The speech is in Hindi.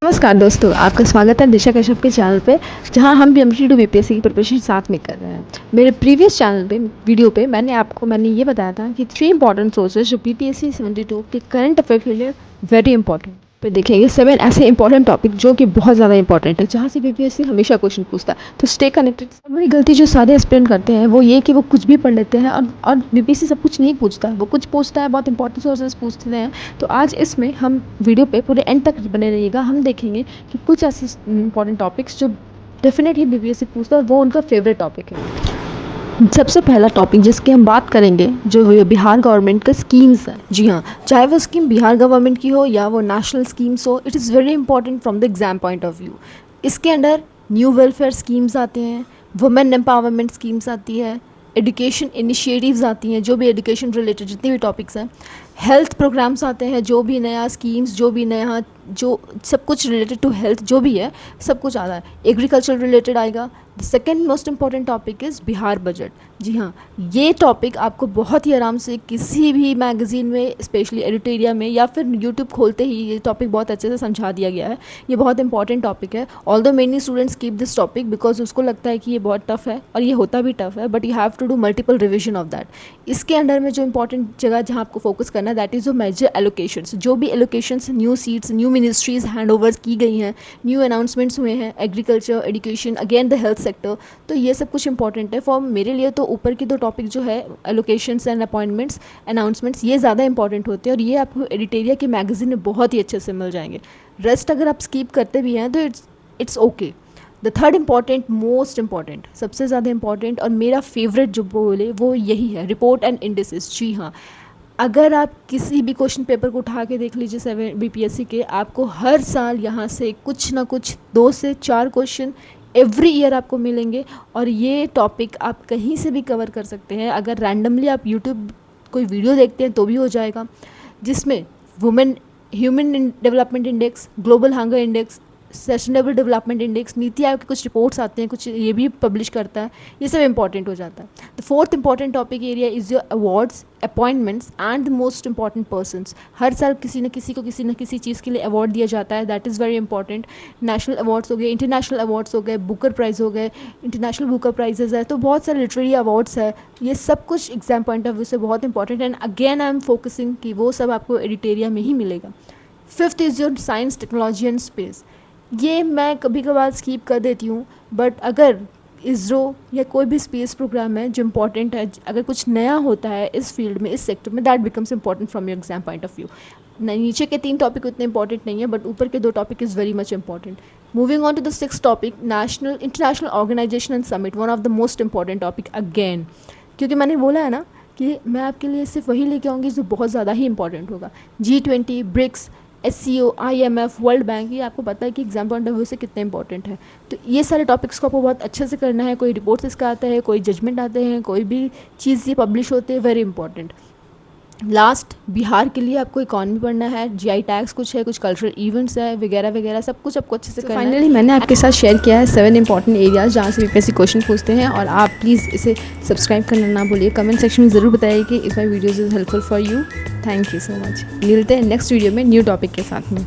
नमस्कार दोस्तों, आपका स्वागत है दिशा कश्यप के चैनल पे, जहां हम BMT2 BPSC की प्रिपरेशन साथ में कर रहे हैं। मेरे प्रीवियस चैनल पे वीडियो पे मैंने ये बताया था कि 3 इंपॉर्टेंट सोर्सेज जो BPSC 72 के करंट अफेयर के लिए वेरी इंपॉर्टेंट पे देखेंगे 7 ऐसे इंपॉर्टेंट टॉपिक जो कि बहुत ज़्यादा इंपॉर्टेंट है, जहाँ से BPSC हमेशा क्वेश्चन पूछता है। तो स्टे कनेक्टेड। बड़ी गलती जो सारे एस्पिरेंट करते हैं वो ये कि वो कुछ भी पढ़ लेते हैं और BPSC सब कुछ नहीं पूछता है, वो कुछ पूछता है, बहुत इंपॉर्टेंट सोर्सेज पूछते हैं। तो आज इसमें हम वीडियो पे पूरे एंड तक बने रहिएगा। हम देखेंगे कि कुछ ऐसे इंपॉर्टेंट टॉपिक्स जो डेफिनेटली BPSC पूछता है और वो उनका फेवरेट टॉपिक है। सबसे पहला टॉपिक जिसकी हम बात करेंगे जो बिहार गवर्नमेंट का स्कीम्स है। जी हाँ, चाहे वो स्कीम बिहार गवर्नमेंट की हो या वो नेशनल स्कीम्स हो, it is very important from the exam point of view. इसके अंडर न्यू वेलफेयर स्कीम्स आते हैं, वुमेन एम्पावरमेंट स्कीम्स आती है, एजुकेशन इनिशिएटिव्स आती हैं, जो भी एजुकेशन रिलेटेड जितने भी टॉपिक्स हैं, हेल्थ प्रोग्राम्स आते हैं, जो भी नया स्कीम्स, जो भी नया जो सब कुछ रिलेटेड टू हेल्थ जो भी है सब कुछ आता है। एग्रीकल्चर रिलेटेड आएगा। The second most important topic is Bihar budget. जी हाँ, ये टॉपिक आपको बहुत ही आराम से किसी भी मैगज़ीन में, स्पेशली एडिटोरिया में या फिर यूट्यूब खोलते ही ये टॉपिक बहुत अच्छे से समझा दिया गया है। ये बहुत इंपॉर्टेंट टॉपिक है। Although many students keep this topic because उसको लगता है कि ये बहुत टफ है, और ये होता भी टफ है, but you have to do multiple revision of that. इसके अंडर में जो इंपॉर्टेंट जगह जहाँ आपको फोकस करना है दैट इज़ जो मेजर एलोकेशंस, जो भी allocations, new seats, new ministries hand overs की गई हैं, न्यू अनाउंसमेंट्स हुए हैं, agriculture, education, again the health sector. तो ये सब कुछ इंपॉर्टेंट है फॉर मेरे लिए। तो ऊपर की दो टॉपिक जो है एलोकेशंस एंड अपॉइंटमेंट्स, अनाउंसमेंट्स, ये ज़्यादा इंपॉर्टेंट होते हैं और ये आपको एडिटोरिया के मैगजीन में बहुत ही अच्छे से मिल जाएंगे। रेस्ट अगर आप स्कीप करते भी हैं तो it's okay. The third important, most important, सबसे ज़्यादा इंपॉर्टेंट और मेरा फेवरेट जो बोले वो यही है, रिपोर्ट एंड इंडिसेस। जी हाँ, अगर आप किसी भी क्वेश्चन पेपर को उठा के देख लीजिए 7 BPSC के, आपको हर साल यहाँ से कुछ ना कुछ 2 से 4 क्वेश्चन एवरी ईयर आपको मिलेंगे। और ये टॉपिक आप कहीं से भी कवर कर सकते हैं। अगर रैंडमली आप यूट्यूब कोई वीडियो देखते हैं तो भी हो जाएगा, जिसमें women human development index, global hunger index, sustainable development index, NITI Aayog के कुछ रिपोर्ट्स आते हैं, कुछ ये भी पब्लिश करता है। ये सब इंपॉर्टेंट हो जाता है। The fourth important topic area is your awards, appointments and the most important persons. हर साल किसी न किसी को किसी न किसी चीज़ के लिए अवार्ड दिया जाता है, that is very important. National awards हो गए, इंटरनेशनल अवार्ड्स हो गए, बुकर प्राइज़ हो गए, इंटरनेशनल बुकर प्राइजेज़ है, तो बहुत सारे लिटरेरी अवार्ड्स है। ये सब कुछ एग्जाम पॉइंट ऑफ व्यू से बहुत इंपॉर्टेंट है। And again I am focusing कि वो सब आपको एडिटोरिया में ही मिलेगा। Fifth is your science, technology and space. ये मैं कभी कभार स्कीप कर देती हूँ, बट अगर इसरो या कोई भी स्पेस प्रोग्राम है जो इम्पॉर्टेंट है, अगर कुछ नया होता है इस फील्ड में, इस सेक्टर में, that becomes important from your exam point of view. नीचे के 3 टॉपिक उतने इंपॉर्टेंट नहीं है, बट ऊपर के 2 topic is very much important. Moving on to the 6th topic, national international organization and summit, one of the most important topic again, क्योंकि मैंने बोला है ना कि मैं आपके लिए सिर्फ वही लेके आऊँगी जो बहुत ज़्यादा ही इंपॉर्टेंट होगा। G20, BRICS, SCO, IMF, world bank, ये आपको पता है कि एग्जाम पॉइंट ऑफ व्यू से कितने इंपॉर्टेंट है। तो ये सारे टॉपिक्स को आपको बहुत अच्छे से करना है। कोई रिपोर्ट्स इसका आता है, कोई जजमेंट आते हैं, कोई भी चीज़ ये पब्लिश होते हैं, वेरी इंपॉर्टेंट। लास्ट, बिहार के लिए आपको इकॉनमी पढ़ना है, GI टैक्स कुछ है, कुछ कल्चरल इवेंट्स है, वगैरह वगैरह, सब कुछ आपको अच्छे से करना है। फाइनली मैंने आपके साथ शेयर किया है 7 इंपॉर्टेंट एरियाज जहाँ से BPSC क्वेश्चन पूछते हैं, और आप प्लीज़ इसे सब्सक्राइब करना ना भूलिए। कमेंट सेक्शन में ज़रूर बताइए कि इस my videos is helpful for you. Thank you so much. मिलते हैं नेक्स्ट वीडियो में न्यू टॉपिक के साथ में।